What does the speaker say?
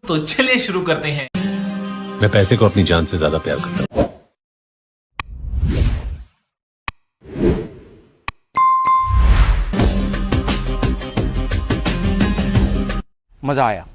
तो चलिए शुरू करते हैं। मैं पैसे को अपनी जान से ज्यादा प्यार करता हूँ। मजा आया।